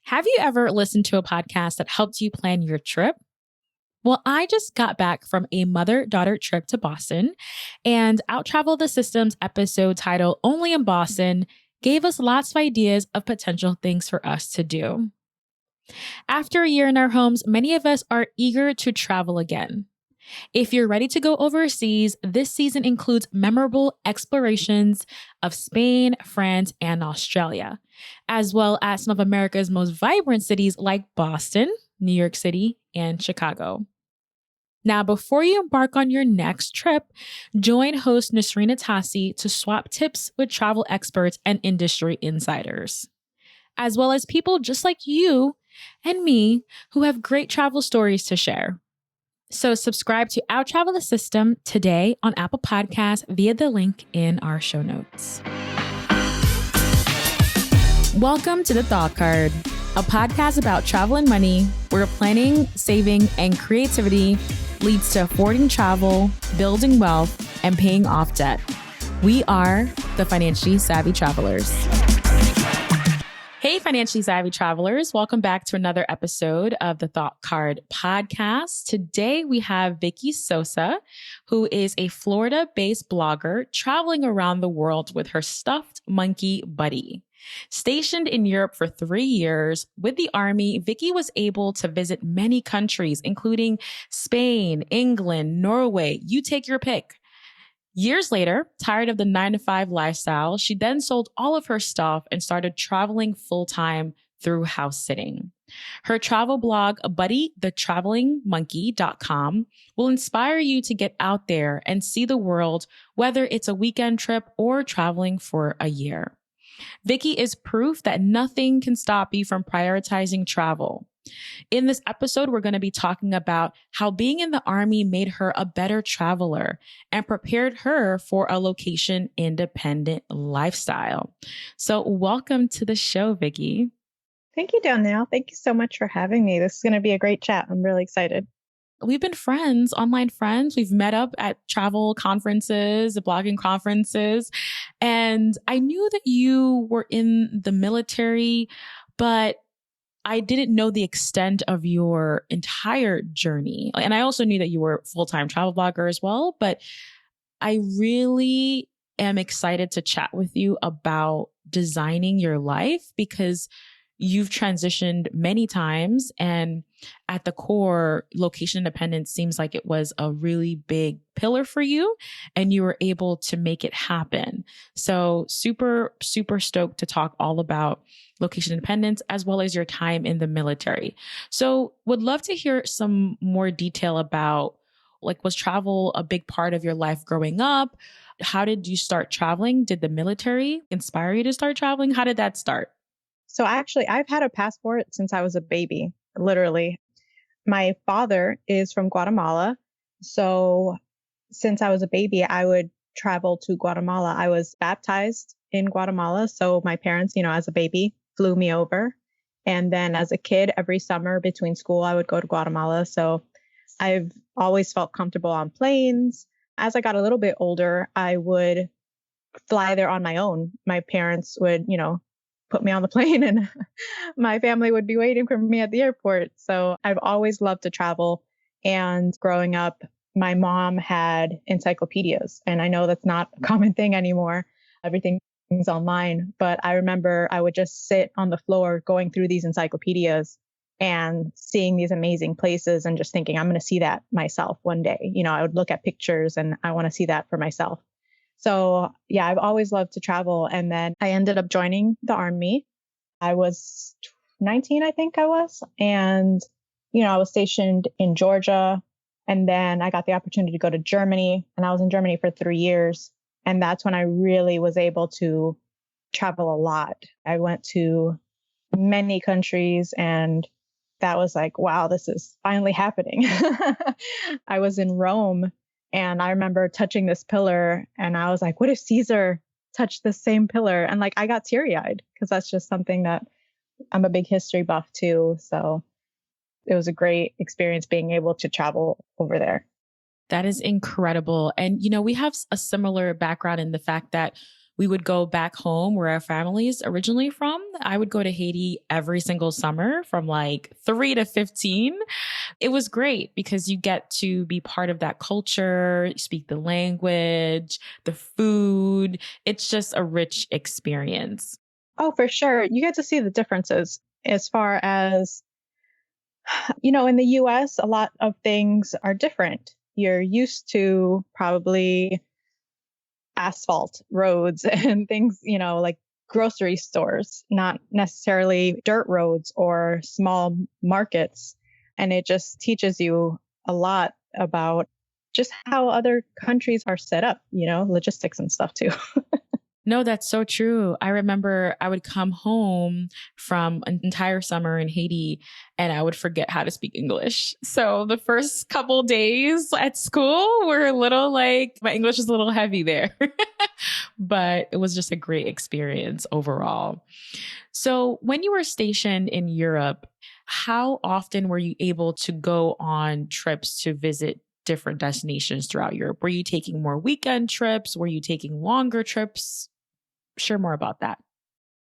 Have you ever listened to a podcast that helped you plan your trip? Well, I just got back from a mother-daughter trip to Boston, and Out Travel the Systems episode titled Only in Boston gave us lots of ideas of potential things for us to do. After a year in our homes, many of us are eager to travel again. If you're ready to go overseas, this season includes memorable explorations of Spain, France, and Australia, as well as some of America's most vibrant cities like Boston, New York City, and Chicago. Now, before you embark on your next trip, join host Nasrina Tassi to swap tips with travel experts and industry insiders, as well as people just like you and me who have great travel stories to share. So subscribe to Out Travel the System today on Apple Podcasts via the link in our show notes. Welcome to The Thought Card, a podcast about travel and money, where planning, saving, and creativity leads to affording travel, building wealth, and paying off debt. We are the Financially Savvy Travelers. Hey, Financially Savvy Travelers. Welcome back to another episode of the Thought Card podcast. Today, we have Vicky Sosa, who is a Florida-based blogger traveling around the world with her stuffed monkey buddy. Stationed in Europe for 3 years with the Army, Vicky was able to visit many countries, including Spain, England, Norway. You take your pick. Years later, tired of the 9-to-5 lifestyle, she then sold all of her stuff and started traveling full-time through house sitting. Her travel blog, buddythetravelingmonkey.com, will inspire you to get out there and see the world, whether it's a weekend trip or traveling for a year. Vicky is proof that nothing can stop you from prioritizing travel. In this episode, we're going to be talking about how being in the Army made her a better traveler and prepared her for a location-independent lifestyle. So welcome to the show, Vicky. Thank you, Donnell. Thank you so much for having me. This is going to be a great chat. I'm really excited. We've been friends, online friends. We've met up at travel conferences, blogging conferences, and I knew that you were in the military, but I didn't know the extent of your entire journey. And I also knew that you were a full-time travel blogger as well, but I really am excited to chat with you about designing your life because you've transitioned many times, and at the core, location independence seems like it was a really big pillar for you, and you were able to make it happen. So super, super stoked to talk all about location independence as well as your time in the military. So would love to hear some more detail about, like, was travel a big part of your life growing up? How did you start traveling? Did the military inspire you to start traveling? How did that start? So actually, I've had a passport since I was a baby, literally. My father is from Guatemala. So since I was a baby, I would travel to Guatemala. I was baptized in Guatemala. So my parents, as a baby, flew me over. And then as a kid, every summer between school, I would go to Guatemala. So I've always felt comfortable on planes. As I got a little bit older, I would fly there on my own. My parents would, put me on the plane and my family would be waiting for me at the airport. So I've always loved to travel. And growing up, my mom had encyclopedias. And I know that's not a common thing anymore. Everything's online. But I remember I would just sit on the floor going through these encyclopedias and seeing these amazing places and just thinking, I'm going to see that myself one day. I would look at pictures and I want to see that for myself. So yeah, I've always loved to travel. And then I ended up joining the Army. I was 19, I think I was. And, I was stationed in Georgia. And then I got the opportunity to go to Germany. And I was in Germany for 3 years. And that's when I really was able to travel a lot. I went to many countries and that was like, wow, this is finally happening. I was in Rome. And I remember touching this pillar and I was like, what if Caesar touched the same pillar? And I got teary-eyed because that's just something that I'm a big history buff too. So it was a great experience being able to travel over there. That is incredible. And, we have a similar background in the fact that we would go back home where our family is originally from. I would go to Haiti every single summer from like 3 to 15. It was great because you get to be part of that culture, speak the language, the food. It's just a rich experience. Oh, for sure. You get to see the differences as far as, in the US, a lot of things are different. You're used to probably asphalt roads and things, like grocery stores, not necessarily dirt roads or small markets. And it just teaches you a lot about just how other countries are set up, logistics and stuff too. No, that's so true. I remember I would come home from an entire summer in Haiti and I would forget how to speak English. So the first couple days at school were a little like my English is a little heavy there, but it was just a great experience overall. So when you were stationed in Europe, how often were you able to go on trips to visit different destinations throughout Europe? Were you taking more weekend trips? Were you taking longer trips? Share more about that.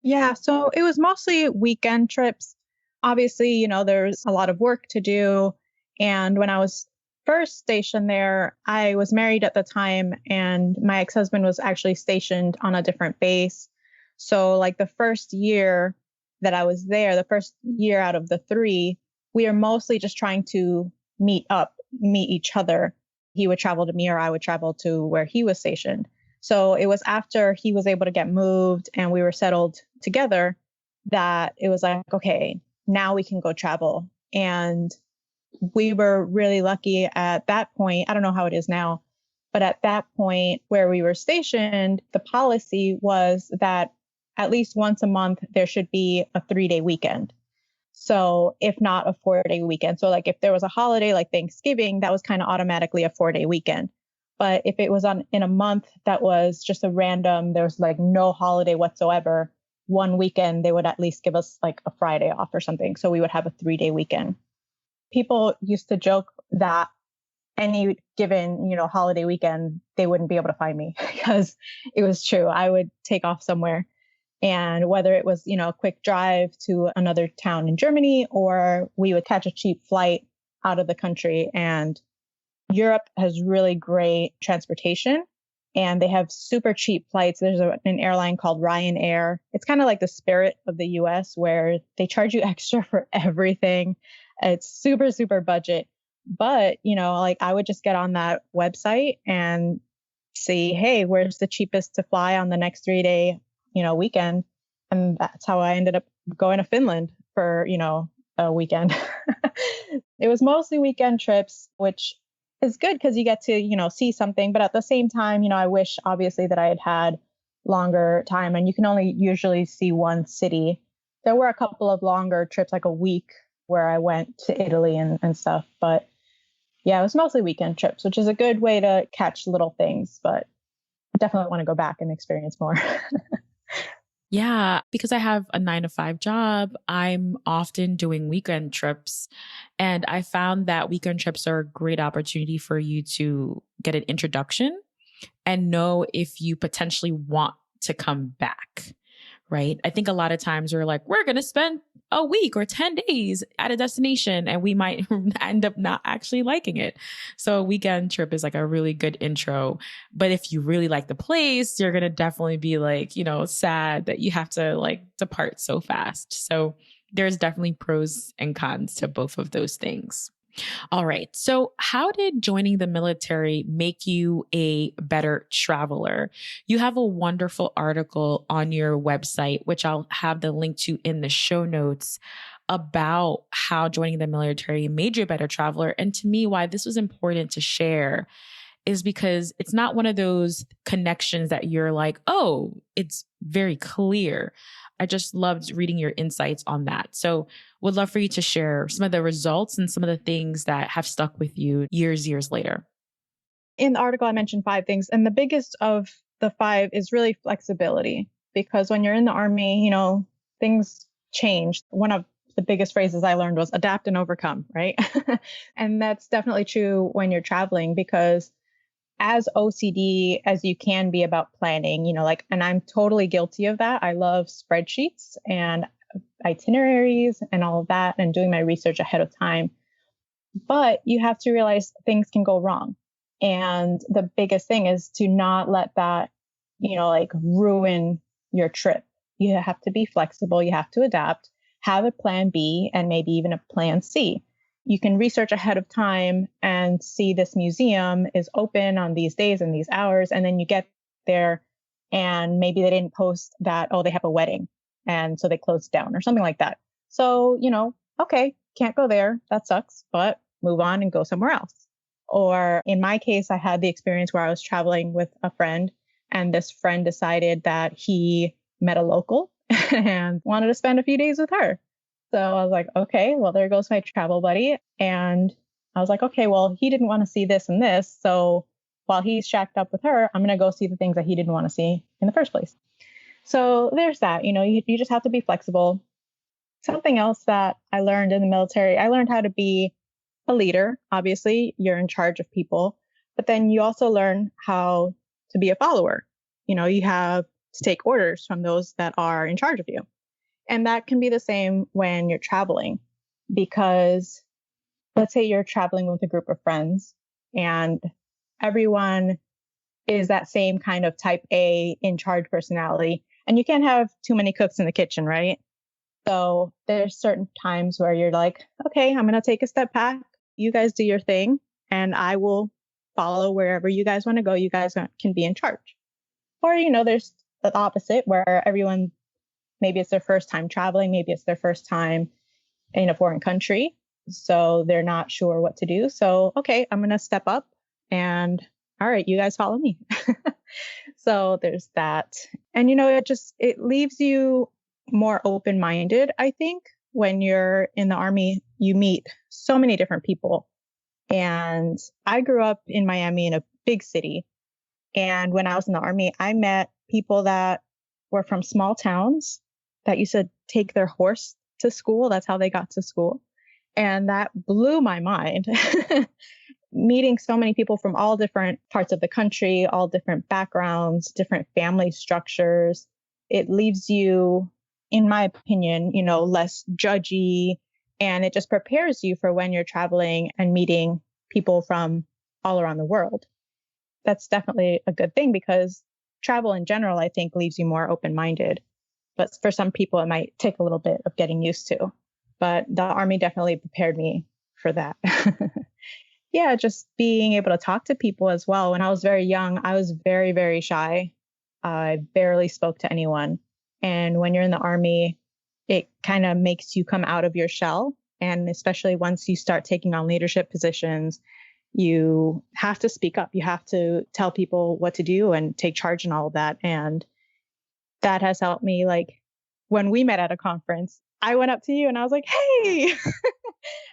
Yeah, so it was mostly weekend trips. Obviously, there's a lot of work to do. And when I was first stationed there, I was married at the time, and my ex-husband was actually stationed on a different base. So, like the first year that I was there, the first year out of the 3, we were mostly just trying to meet each other. He would travel to me or I would travel to where he was stationed. So it was after he was able to get moved and we were settled together that it was like, okay, now we can go travel. And we were really lucky at that point. I don't know how it is now, but at that point where we were stationed, the policy was that at least once a month, there should be a 3-day weekend. So if not a 4-day weekend. So like if there was a holiday like Thanksgiving, that was kind of automatically a 4-day weekend. But if it was in a month that was just a random, there was like no holiday whatsoever, one weekend, they would at least give us like a Friday off or something. So we would have a 3-day weekend. People used to joke that any given, holiday weekend, they wouldn't be able to find me because it was true. I would take off somewhere. And whether it was, a quick drive to another town in Germany, or we would catch a cheap flight out of the country. And Europe has really great transportation and they have super cheap flights. There's an airline called Ryanair. It's kind of like the Spirit of the US where they charge you extra for everything. It's super, super budget. But, like I would just get on that website and see, hey, where's the cheapest to fly on the next 3-day, weekend. And that's how I ended up going to Finland for, a weekend. It was mostly weekend trips, which is good because you get to, see something. But at the same time, I wish obviously that I had longer time, and you can only usually see one city. There were a couple of longer trips, like a week where I went to Italy and stuff. But yeah, it was mostly weekend trips, which is a good way to catch little things, but I definitely want to go back and experience more. Yeah, because I have a 9 to 5 job, I'm often doing weekend trips. And I found that weekend trips are a great opportunity for you to get an introduction and know if you potentially want to come back. Right. I think a lot of times we're like, we're going to spend a week or 10 days at a destination and we might end up not actually liking it. So a weekend trip is like a really good intro. But if you really like the place, you're going to definitely be like, sad that you have to like depart so fast. So there's definitely pros and cons to both of those things. All right. So how did joining the military make you a better traveler? You have a wonderful article on your website, which I'll have the link to in the show notes, about how joining the military made you a better traveler. And to me, why this was important to share is because it's not one of those connections that you're like, oh, it's very clear. I just loved reading your insights on that. So would love for you to share some of the results and some of the things that have stuck with you years later. In the article, I mentioned 5 things, and the biggest of the 5 is really flexibility, because when you're in the Army, things change. One of the biggest phrases I learned was adapt and overcome, right? And that's definitely true when you're traveling, because as OCD as you can be about planning, like, and I'm totally guilty of that. I love spreadsheets and itineraries and all of that and doing my research ahead of time. But you have to realize things can go wrong. And the biggest thing is to not let that, like ruin your trip. You have to be flexible. You have to adapt, have a plan B and maybe even a plan C. You can research ahead of time and see this museum is open on these days and these hours. And then you get there and maybe they didn't post that, oh, they have a wedding. And so they closed down or something like that. So, okay, can't go there. That sucks, but move on and go somewhere else. Or in my case, I had the experience where I was traveling with a friend and this friend decided that he met a local and wanted to spend a few days with her. So I was like, okay, well, there goes my travel buddy. And I was like, okay, well, he didn't want to see this and this. So while he's shacked up with her, I'm going to go see the things that he didn't want to see in the first place. So there's that, you just have to be flexible. Something else that I learned in the military, I learned how to be a leader. Obviously, you're in charge of people, but then you also learn how to be a follower. You have to take orders from those that are in charge of you. And that can be the same when you're traveling, because let's say you're traveling with a group of friends and everyone is that same kind of type A in charge personality. And you can't have too many cooks in the kitchen, right? So there's certain times where you're like, okay, I'm going to take a step back. You guys do your thing and I will follow wherever you guys want to go. You guys can be in charge. Or, there's the opposite where everyone, maybe it's their first time traveling. Maybe it's their first time in a foreign country. So they're not sure what to do. So, okay, I'm going to step up and all right, you guys follow me. So there's that. And, it leaves you more open-minded. I think when you're in the Army, you meet so many different people. And I grew up in Miami in a big city. And when I was in the Army, I met people that were from small towns that used to take their horse to school. That's how they got to school. And that blew my mind. Meeting so many people from all different parts of the country, all different backgrounds, different family structures. It leaves you, in my opinion, less judgy, and it just prepares you for when you're traveling and meeting people from all around the world. That's definitely a good thing because travel in general, I think, leaves you more open-minded. But for some people, it might take a little bit of getting used to. But the Army definitely prepared me for that. Yeah, just being able to talk to people as well. When I was very young, I was very, very shy. I barely spoke to anyone. And when you're in the Army, it kind of makes you come out of your shell. And especially once you start taking on leadership positions, you have to speak up. You have to tell people what to do and take charge and all of that. And that has helped me. Like when we met at a conference, I went up to you and I was like, hey,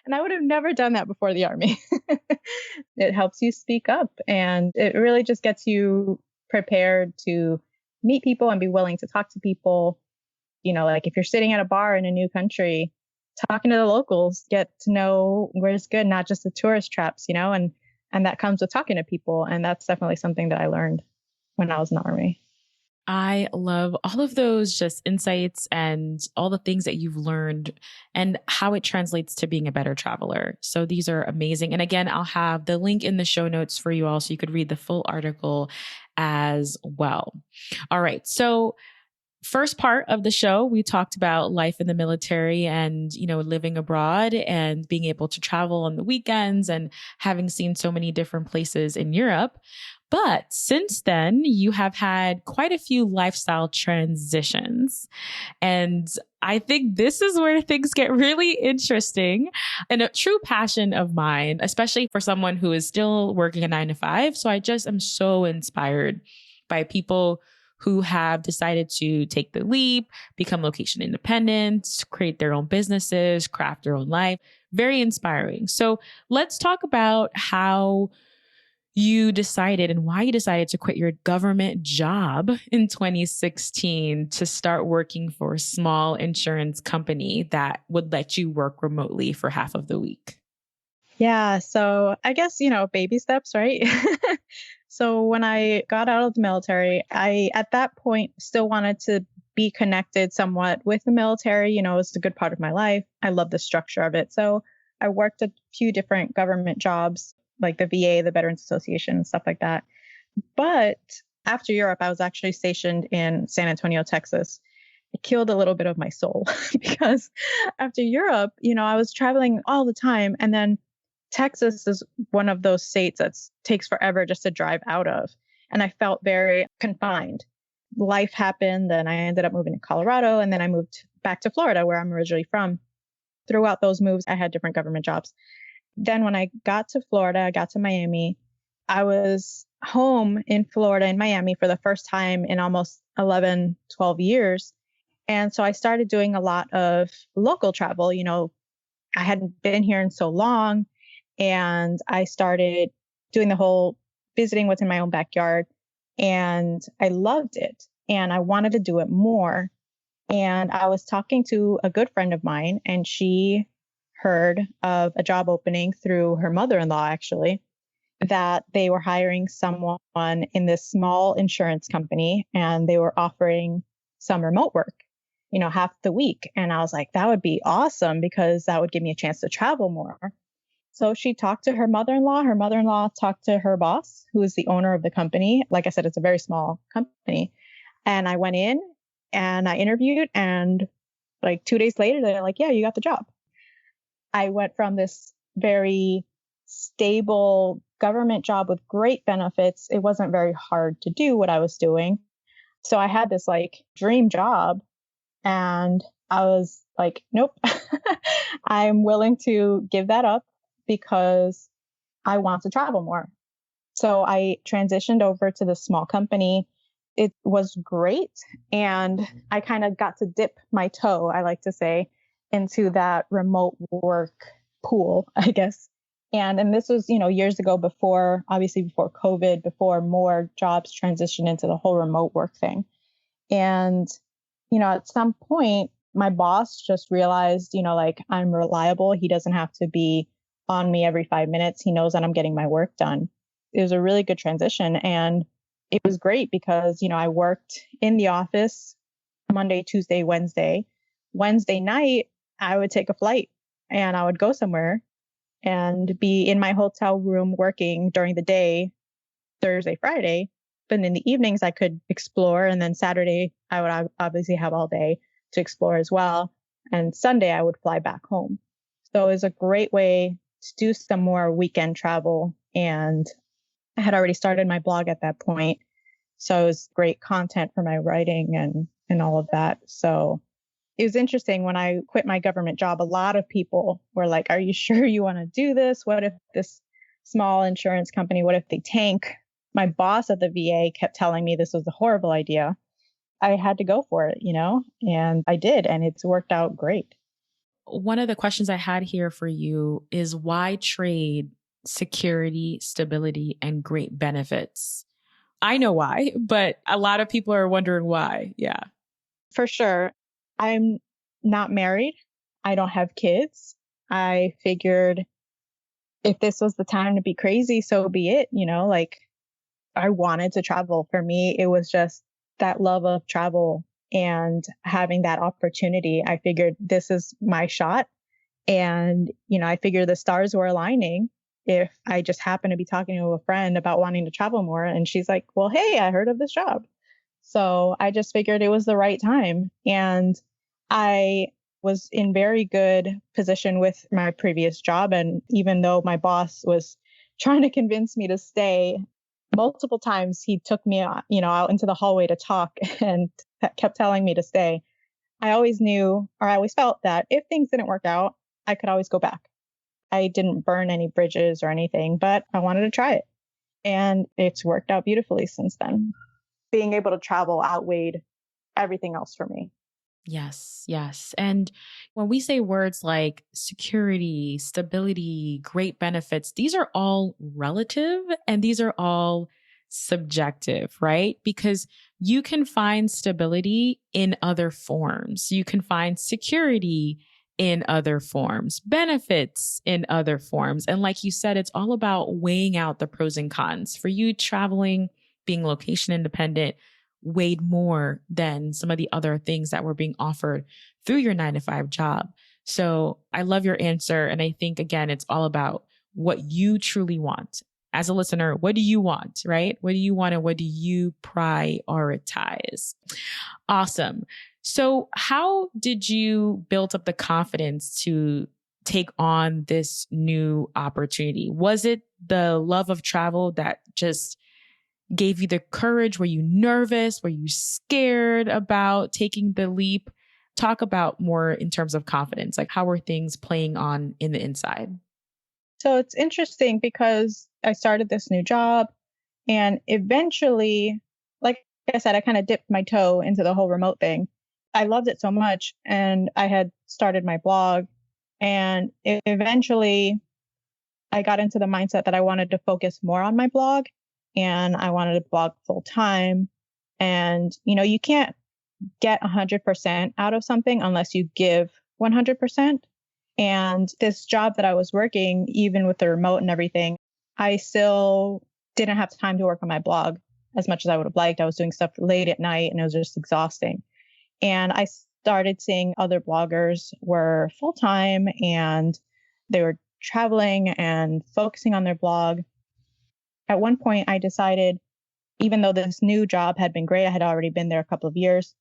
and I would have never done that before the Army. It helps you speak up and it really just gets you prepared to meet people and be willing to talk to people. Like if you're sitting at a bar in a new country, talking to the locals, get to know where's good, not just the tourist traps, and that comes with talking to people. And that's definitely something that I learned when I was in the Army. I love all of those just insights and all the things that you've learned and how it translates to being a better traveler. So these are amazing. And again, I'll have the link in the show notes for you all so you could read the full article as well. All right. So first part of the show, we talked about life in the military and, living abroad and being able to travel on the weekends and having seen so many different places in Europe. But since then, you have had quite a few lifestyle transitions. And I think this is where things get really interesting and a true passion of mine, especially for someone who is still working a 9 to 5. So I just am so inspired by people who have decided to take the leap, become location independent, create their own businesses, craft their own life. Very inspiring. So let's talk about how you decided and why you decided to quit your government job in 2016 to start working for a small insurance company that would let you work remotely for half of the week. Yeah. So I guess, baby steps, right? So when I got out of the military, I, at that point, still wanted to be connected somewhat with the military. You know, it's a good part of my life. I love the structure of it. So I worked a few different government jobs, like the VA, the Veterans Association, and stuff like that. But after Europe, I was actually stationed in San Antonio, Texas. It killed a little bit of my soul because after Europe, you know, I was traveling all the time. And then Texas is one of those states that takes forever just to drive out of. And I felt very confined. Life happened, and I ended up moving to Colorado, and then I moved back to Florida, where I'm originally from. Throughout those moves, I had different government jobs. Then when I got to Florida, I got to Miami, I was home in Florida, in Miami, for the first time in almost 11, 12 years. And so I started doing a lot of local travel. You know, I hadn't been here in so long, and I started doing the whole visiting what's in my own backyard. And I loved it, and I wanted to do it more. And I was talking to a good friend of mine, and she heard of a job opening through her mother-in-law, actually, that they were hiring someone in this small insurance company, and they were offering some remote work, you know, half the week. And I was like, that would be awesome because that would give me a chance to travel more. So she talked to her mother-in-law. Her mother-in-law talked to her boss, who is the owner of the company. Like I said, it's a very small company. And I went in and I interviewed, and like 2 days later, they're like, yeah, you got the job. I went from this very stable government job with great benefits. It wasn't very hard to do what I was doing. So I had this like dream job, and I was like, nope, I'm willing to give that up because I want to travel more. So I transitioned over to this small company. It was great. And I kind of got to dip my toe, I like to say, into that remote work pool, I guess. And this was, you know, years ago, before, obviously before COVID, before more jobs transitioned into the whole remote work thing. And, you know, at some point, my boss just realized, you know, like, I'm reliable. He doesn't have to be on me every 5 minutes. He knows that I'm getting my work done. It was a really good transition. And it was great because, you know, I worked in the office Monday, Tuesday, Wednesday. Wednesday night, I would take a flight and I would go somewhere and be in my hotel room working during the day, Thursday, Friday. But in the evenings, I could explore. And then Saturday, I would obviously have all day to explore as well. And Sunday, I would fly back home. So it was a great way to do some more weekend travel. And I had already started my blog at that point. So it was great content for my writing and all of that. So it was interesting when I quit my government job. A lot of people were like, are you sure you want to do this? What if this small insurance company, what if they tank? My boss at the VA kept telling me this was a horrible idea. I had to go for it, you know, and I did. And it's worked out great. One of the questions I had here for you is why trade security, stability, and great benefits? I know why, but a lot of people are wondering why. Yeah. For sure. I'm not married. I don't have kids. I figured if this was the time to be crazy, so be it. You know, like, I wanted to travel. For me, it was just that love of travel and having that opportunity. I figured this is my shot. And, you know, I figured the stars were aligning if I just happened to be talking to a friend about wanting to travel more. And she's like, well, hey, I heard of this job. So I just figured it was the right time. And I was in very good position with my previous job. And even though my boss was trying to convince me to stay, multiple times he took me, you know, out into the hallway to talk and kept telling me to stay. I always knew, or I always felt that if things didn't work out, I could always go back. I didn't burn any bridges or anything, but I wanted to try it. And it's worked out beautifully since then. Being able to travel outweighed everything else for me. Yes, yes. And when we say words like security, stability, great benefits, these are all relative and these are all subjective, right? Because you can find stability in other forms. You can find security in other forms, benefits in other forms. And like you said, it's all about weighing out the pros and cons. For you, traveling, being location independent, weighed more than some of the other things that were being offered through your 9 to 5 job. So I love your answer. And I think, again, it's all about what you truly want. As a listener, what do you want, right? What do you want and what do you prioritize? Awesome. So how did you build up the confidence to take on this new opportunity? Was it the love of travel that just gave you the courage? Were you nervous? Were you scared about taking the leap? Talk about more in terms of confidence. Like, how were things playing on in the inside? So it's interesting because I started this new job and eventually, like I said, I kind of dipped my toe into the whole remote thing. I loved it so much and I had started my blog and eventually I got into the mindset that I wanted to focus more on my blog and I wanted to blog full time. And, you can't get 100% out of something unless you give 100%. And this job that I was working, even with the remote and everything, I still didn't have time to work on my blog as much as I would have liked. I was doing stuff late at night and it was just exhausting. And I started seeing other bloggers were full time and they were traveling and focusing on their blog. At one point, I decided, even though this new job had been great, I had already been there a couple of years,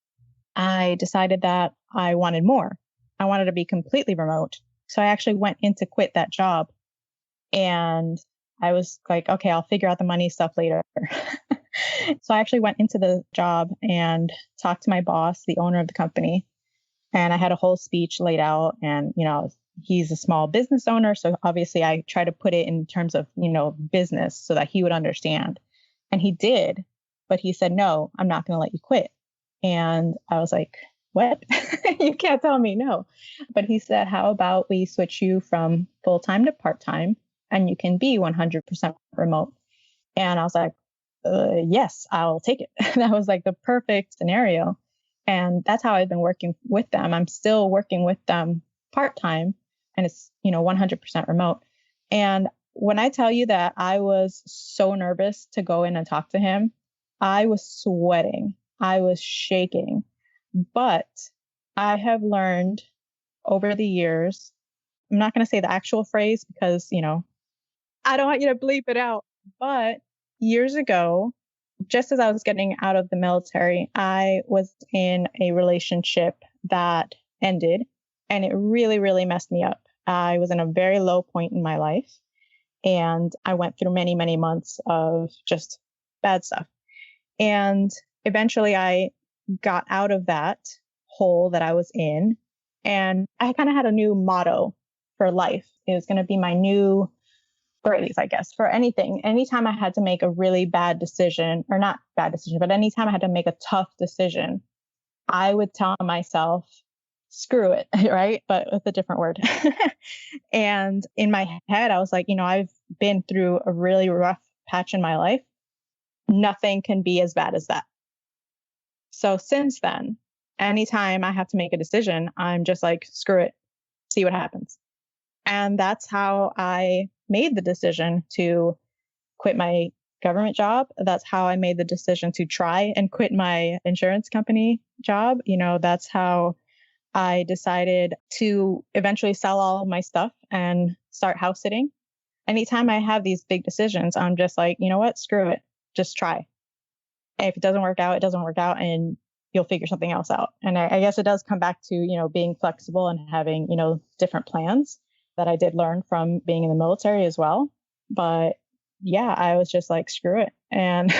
I decided that I wanted more. I wanted to be completely remote. So I actually went in to quit that job. And I was like, okay, I'll figure out the money stuff later. So I actually went into the job and talked to my boss, the owner of the company. And I had a whole speech laid out. And, he's a small business owner. So obviously I try to put it in terms of, business so that he would understand. And he did. But he said, no, I'm not going to let you quit. And I was like, what? You can't tell me no. But he said, how about we switch you from full time to part time and you can be 100% remote? And I was like, yes, I'll take it. That was like the perfect scenario. And that's how I've been working with them. I'm still working with them part time and it's, 100% remote. And when I tell you that I was so nervous to go in and talk to him, I was sweating. I was shaking. But I have learned over the years, I'm not going to say the actual phrase because, I don't want you to bleep it out. But years ago, just as I was getting out of the military, I was in a relationship that ended and it really, really messed me up. I was in a very low point in my life and I went through many, many months of just bad stuff. And eventually I got out of that hole that I was in. And I kind of had a new motto for life. It was going to be my new phrase, I guess, for anything. Anytime I had to make a really bad decision, or not bad decision, but anytime I had to make a tough decision, I would tell myself, screw it, right? But with a different word. And in my head, I was like, I've been through a really rough patch in my life. Nothing can be as bad as that. So since then, anytime I have to make a decision, I'm just like, screw it, see what happens. And that's how I made the decision to quit my government job. That's how I made the decision to try and quit my insurance company job. That's how I decided to eventually sell all of my stuff and start house sitting. Anytime I have these big decisions, I'm just like, you know what, screw it, just try. And if it doesn't work out, it doesn't work out and you'll figure something else out. And I guess it does come back to, being flexible and having, different plans that I did learn from being in the military as well. But yeah, I was just like, screw it. And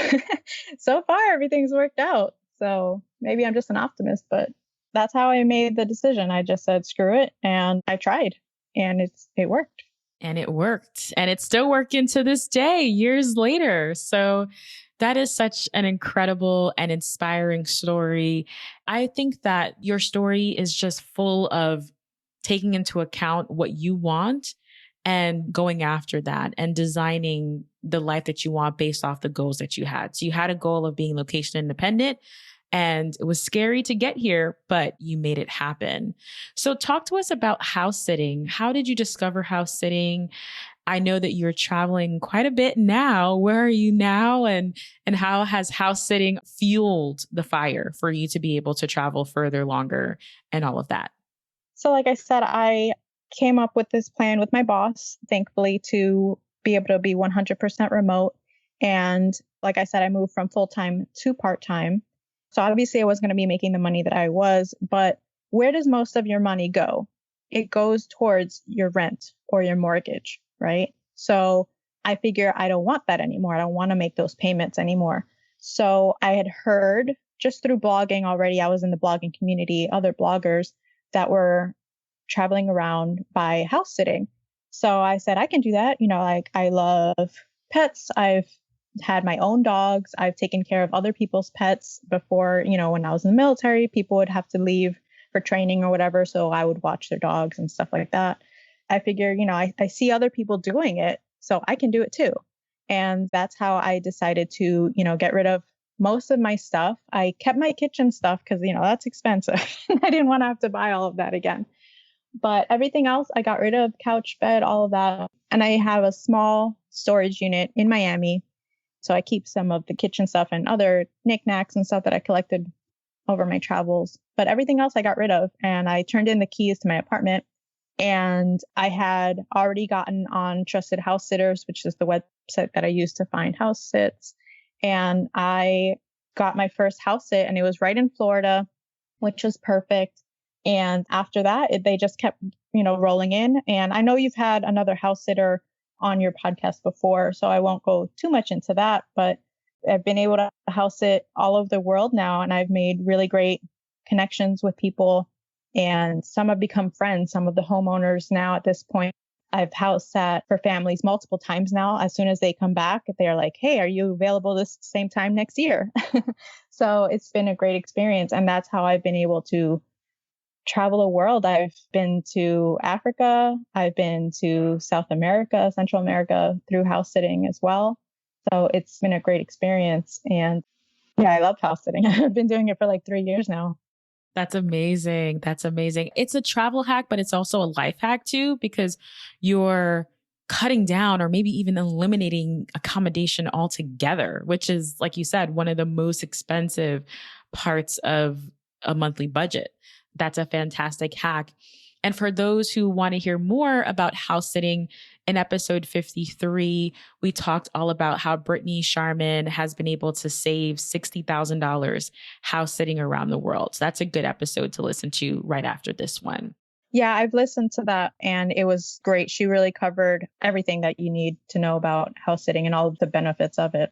so far, everything's worked out. So maybe I'm just an optimist, but that's how I made the decision. I just said, screw it. And I tried and it worked. And it worked. And it's still working to this day, years later. So that is such an incredible and inspiring story. I think that your story is just full of taking into account what you want and going after that and designing the life that you want based off the goals that you had. So you had a goal of being location independent And it was scary to get here, but you made it happen. So talk to us about house sitting. How did you discover house sitting? I know that you're traveling quite a bit now. Where are you now? And how has house sitting fueled the fire for you to be able to travel further, longer, and all of that? So, like I said, I came up with this plan with my boss, thankfully, to be able to be 100% remote. And like I said, I moved from full time to part time. So obviously, I was going to be making the money that I was, but where does most of your money go? It goes towards your rent or your mortgage, right? So I figure I don't want that anymore. I don't want to make those payments anymore. So I had heard just through blogging already, I was in the blogging community, other bloggers that were traveling around by house sitting. So I said, I can do that. Like I love pets. I've had my own dogs. I've taken care of other people's pets before, when I was in the military, people would have to leave for training or whatever. So I would watch their dogs and stuff like that. I figure, I see other people doing it, so I can do it too. And that's how I decided to, get rid of most of my stuff. I kept my kitchen stuff because, that's expensive. I didn't want to have to buy all of that again. But everything else, I got rid of, couch, bed, all of that. And I have a small storage unit in Miami. So I keep some of the kitchen stuff and other knickknacks and stuff that I collected over my travels. But everything else I got rid of. And I turned in the keys to my apartment. And I had already gotten on Trusted House Sitters, which is the website that I use to find house sits. And I got my first house sit, and it was right in Florida, which was perfect. And after that, they just kept, rolling in. And I know you've had another house sitter on your podcast before, so I won't go too much into that. But I've been able to house sit all over the world now, and I've made really great connections with people. And some have become friends. Some of the homeowners now at this point, I've house sat for families multiple times now. As soon as they come back, they're like, hey, are you available this same time next year? So it's been a great experience. And that's how I've been able to travel the world. I've been to Africa. I've been to South America, Central America through house sitting as well. So it's been a great experience. And yeah, I love house sitting. I've been doing it for like 3 years now. That's amazing. That's amazing. It's a travel hack, but it's also a life hack too, because you're cutting down or maybe even eliminating accommodation altogether, which is, like you said, one of the most expensive parts of a monthly budget. That's a fantastic hack. And for those who want to hear more about house sitting, in episode 53, we talked all about how Brittany Sharman has been able to save $60,000 house sitting around the world. So that's a good episode to listen to right after this one. Yeah, I've listened to that and it was great. She really covered everything that you need to know about house sitting and all of the benefits of it.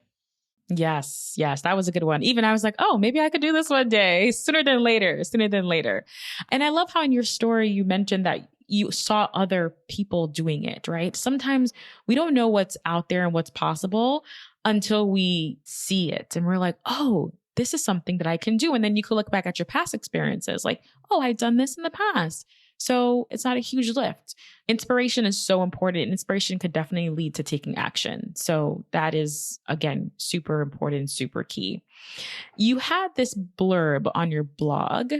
Yes, that was a good one. Even I was like, oh, maybe I could do this one day, sooner than later. And I love how in your story you mentioned that you saw other people doing it, right? Sometimes we don't know what's out there and what's possible until we see it. And we're like, oh, this is something that I can do. And then you could look back at your past experiences like, oh, I've done this in the past. So it's not a huge lift. Inspiration is so important. Inspiration could definitely lead to taking action. So that is, again, super important, super key. You had this blurb on your blog.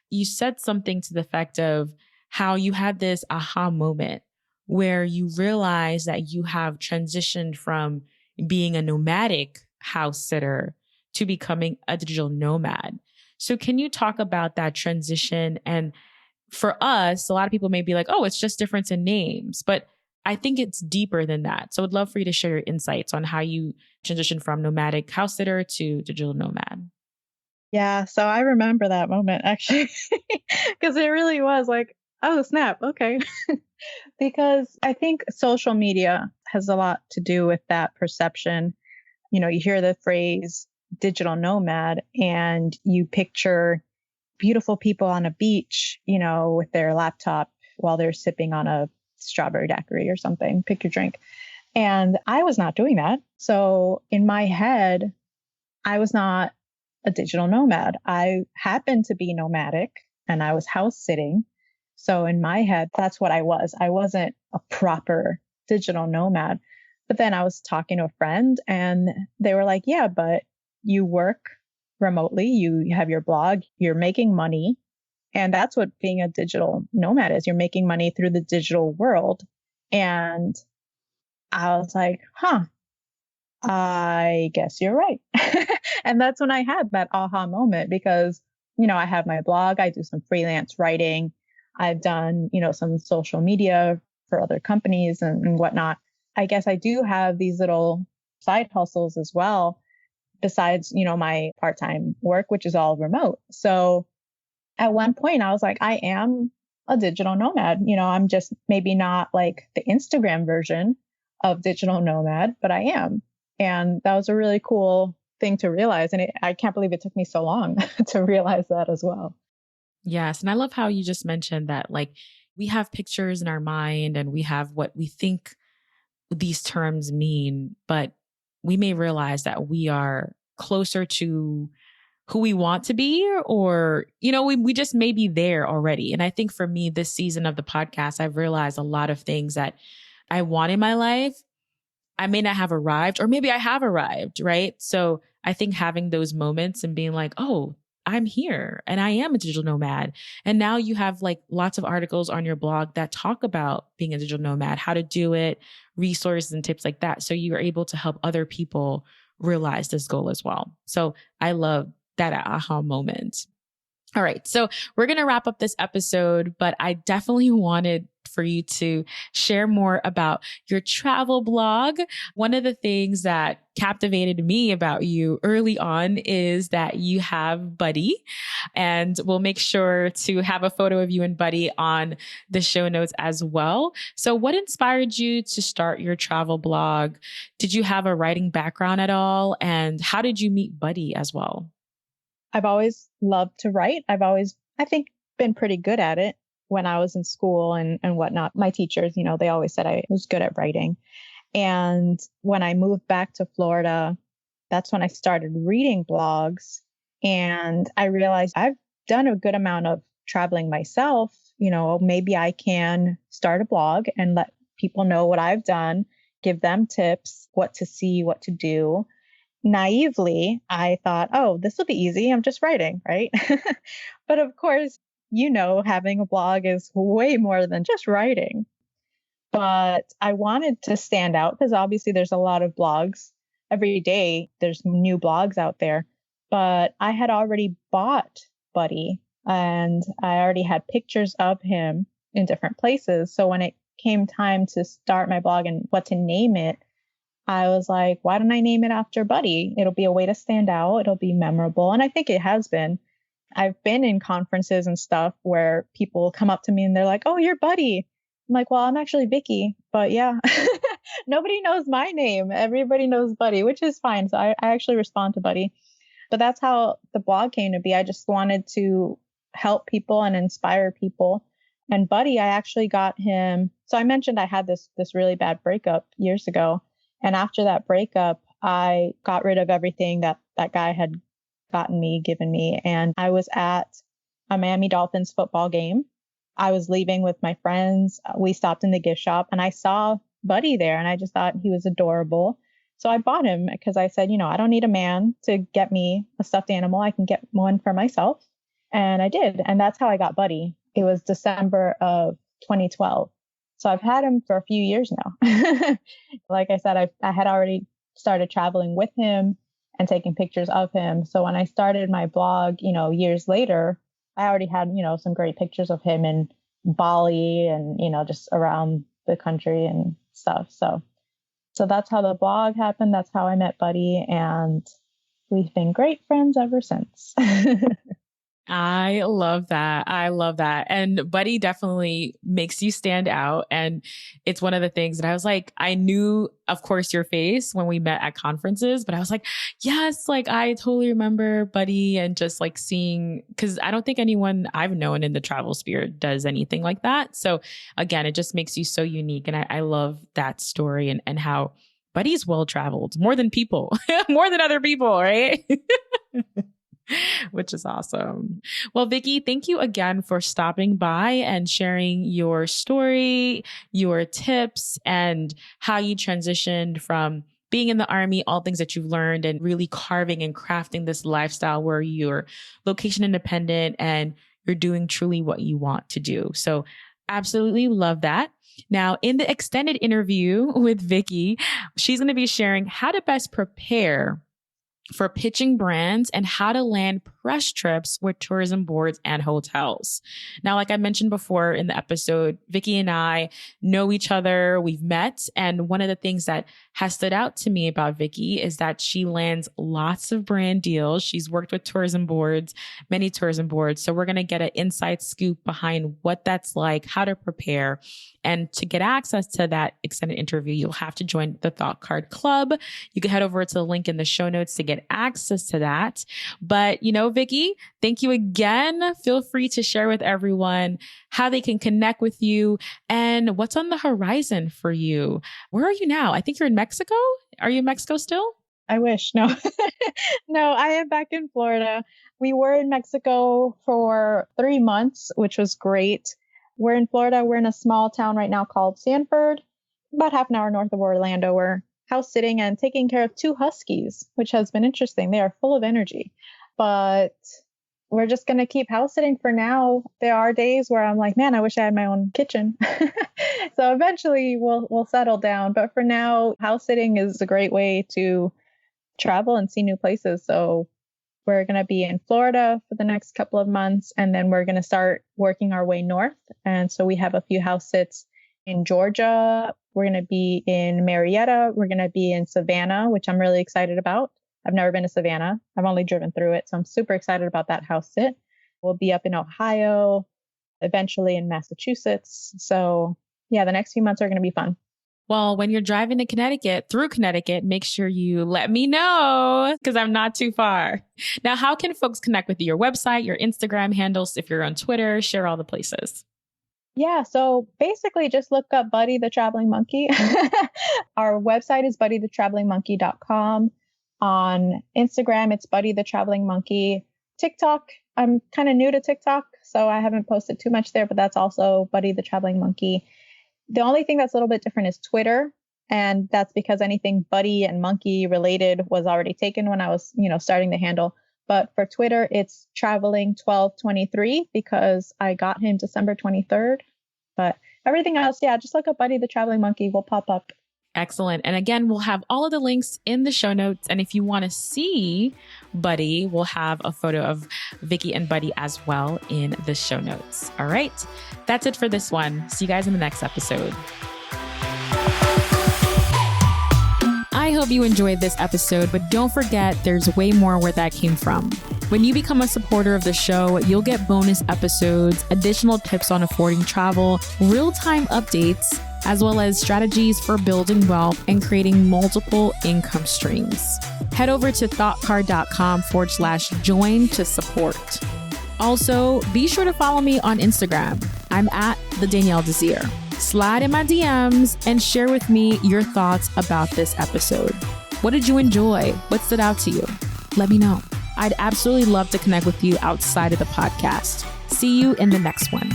You said something to the effect of how you had this aha moment where you realized that you have transitioned from being a nomadic house sitter to becoming a digital nomad. So can you talk about that transition? And for us, a lot of people may be like, oh, it's just difference in names, but I think it's deeper than that. So I'd love for you to share your insights on how you transitioned from nomadic house sitter to digital nomad. Yeah, so I remember that moment actually, because it really was like, oh, snap. Okay. Because I think social media has a lot to do with that perception. You hear the phrase digital nomad and you picture beautiful people on a beach, with their laptop while they're sipping on a strawberry daiquiri or something, pick your drink. And I was not doing that. So in my head, I was not a digital nomad. I happened to be nomadic and I was house sitting. So in my head, that's what I was. I wasn't a proper digital nomad. But then I was talking to a friend and they were like, yeah, but you work remotely. You have your blog, you're making money. And that's what being a digital nomad is. You're making money through the digital world. And I was like, I guess you're right. And that's when I had that aha moment because, I have my blog, I do some freelance writing. I've done, some social media for other companies and whatnot. I guess I do have these little side hustles as well, besides, my part-time work, which is all remote. So at one point I was like, I am a digital nomad. I'm just maybe not like the Instagram version of digital nomad, but I am. And that was a really cool thing to realize. And I can't believe it took me so long to realize that as well. Yes. And I love how you just mentioned that, like, we have pictures in our mind and we have what we think these terms mean, but we may realize that we are closer to who we want to be, or, we just may be there already. And I think for me, this season of the podcast, I've realized a lot of things that I want in my life. I may not have arrived, or maybe I have arrived, right? So I think having those moments and being like, oh, I'm here and I am a digital nomad. And now you have like lots of articles on your blog that talk about being a digital nomad, how to do it, resources and tips like that. So you are able to help other people realize this goal as well. So I love that aha moment. All right. So we're going to wrap up this episode, but I definitely wanted for you to share more about your travel blog. One of the things that captivated me about you early on is that you have Buddy, and we'll make sure to have a photo of you and Buddy on the show notes as well. So what inspired you to start your travel blog? Did you have a writing background at all? And how did you meet Buddy as well? I've always loved to write. I think, been pretty good at it when I was in school and whatnot. My teachers, they always said I was good at writing. And when I moved back to Florida, that's when I started reading blogs. And I realized I've done a good amount of traveling myself. Maybe I can start a blog and let people know what I've done, give them tips, what to see, what to do. Naively, I thought, oh, this will be easy. I'm just writing, right? But of course, having a blog is way more than just writing. But I wanted to stand out because obviously there's a lot of blogs. Every day there's new blogs out there. But I had already bought Buddy and I already had pictures of him in different places. So when it came time to start my blog and what to name it, I was like, why don't I name it after Buddy? It'll be a way to stand out. It'll be memorable. And I think it has been. I've been in conferences and stuff where people come up to me and they're like, oh, you're Buddy. I'm like, well, I'm actually Vicky. But yeah, nobody knows my name. Everybody knows Buddy, which is fine. So I actually respond to Buddy. But that's how the blog came to be. I just wanted to help people and inspire people. And Buddy, I actually got him. So I mentioned I had this really bad breakup years ago. And after that breakup, I got rid of everything that guy had given me. And I was at a Miami Dolphins football game. I was leaving with my friends. We stopped in the gift shop and I saw Buddy there and I just thought he was adorable. So I bought him because I said, I don't need a man to get me a stuffed animal. I can get one for myself. And I did. And that's how I got Buddy. It was December of 2012. So I've had him for a few years now. Like I said, I had already started traveling with him and taking pictures of him. So when I started my blog, years later, I already had, some great pictures of him in Bali and, just around the country and stuff. So that's how the blog happened. That's how I met Buddy. And we've been great friends ever since. I love that. I love that. And Buddy definitely makes you stand out. And it's one of the things that I was like, I knew, of course, your face when we met at conferences, but I was like, yes, like I totally remember Buddy and just like seeing, because I don't think anyone I've known in the travel sphere does anything like that. So again, it just makes you so unique. And I love that story and how Buddy's well-traveled more than people, more than other people, right? Which is awesome. Well, Vicky, thank you again for stopping by and sharing your story, your tips, and how you transitioned from being in the Army, all things that you've learned and really carving and crafting this lifestyle where you're location independent and you're doing truly what you want to do. So absolutely love that. Now, in the extended interview with Vicky, she's going to be sharing how to best prepare for pitching brands and how to land press trips with tourism boards and hotels. Now, like I mentioned before in the episode, Vicky and I know each other, we've met. And one of the things that has stood out to me about Vicky is that she lands lots of brand deals. She's worked with tourism boards, many tourism boards. So we're going to get an inside scoop behind what that's like, how to prepare. And to get access to that extended interview, you'll have to join the Thought Card Club. You can head over to the link in the show notes to get access to that. But, Vicky, thank you again. Feel free to share with everyone how they can connect with you and what's on the horizon for you. Where are you now? I think you're in Mexico. Are you in Mexico still? I wish. No, no, I am back in Florida. We were in Mexico for 3 months, which was great. We're in Florida. We're in a small town right now called Sanford, about half an hour north of Orlando. We're house sitting and taking care of 2 huskies, which has been interesting. They are full of energy, but we're just going to keep house sitting for now. There are days where I'm like, man, I wish I had my own kitchen. So eventually we'll settle down. But for now, house sitting is a great way to travel and see new places. So we're going to be in Florida for the next couple of months, and then we're going to start working our way north. And so we have a few house sits in Georgia. We're going to be in Marietta. We're going to be in Savannah, which I'm really excited about. I've never been to Savannah. I've only driven through it. So I'm super excited about that house sit. We'll be up in Ohio, eventually in Massachusetts. So yeah, the next few months are going to be fun. Well, when you're driving to through Connecticut, make sure you let me know because I'm not too far. Now, how can folks connect with you? Your website, your Instagram handles, if you're on Twitter, share all the places. Yeah, so basically just look up Buddy the Traveling Monkey. Our website is buddythetravelingmonkey.com. On Instagram, it's Buddy the Traveling Monkey. TikTok, I'm kind of new to TikTok, so I haven't posted too much there, but that's also Buddy the Traveling Monkey. The only thing that's a little bit different is Twitter. And that's because anything buddy and monkey related was already taken when I was, starting the handle. But for Twitter, it's traveling 1223 because I got him December 23rd. But everything else, yeah, just look up Buddy the Traveling Monkey will pop up. Excellent. And again, we'll have all of the links in the show notes. And if you want to see Buddy, we'll have a photo of Vicky and Buddy as well in the show notes. All right. That's it for this one. See you guys in the next episode. I hope you enjoyed this episode, but don't forget there's way more where that came from. When you become a supporter of the show, you'll get bonus episodes, additional tips on affording travel, real-time updates, as well as strategies for building wealth and creating multiple income streams. Head over to thoughtcard.com/join to support. Also, be sure to follow me on Instagram. I'm at the Danielle Desir. Slide in my DMs and share with me your thoughts about this episode. What did you enjoy? What stood out to you? Let me know. I'd absolutely love to connect with you outside of the podcast. See you in the next one.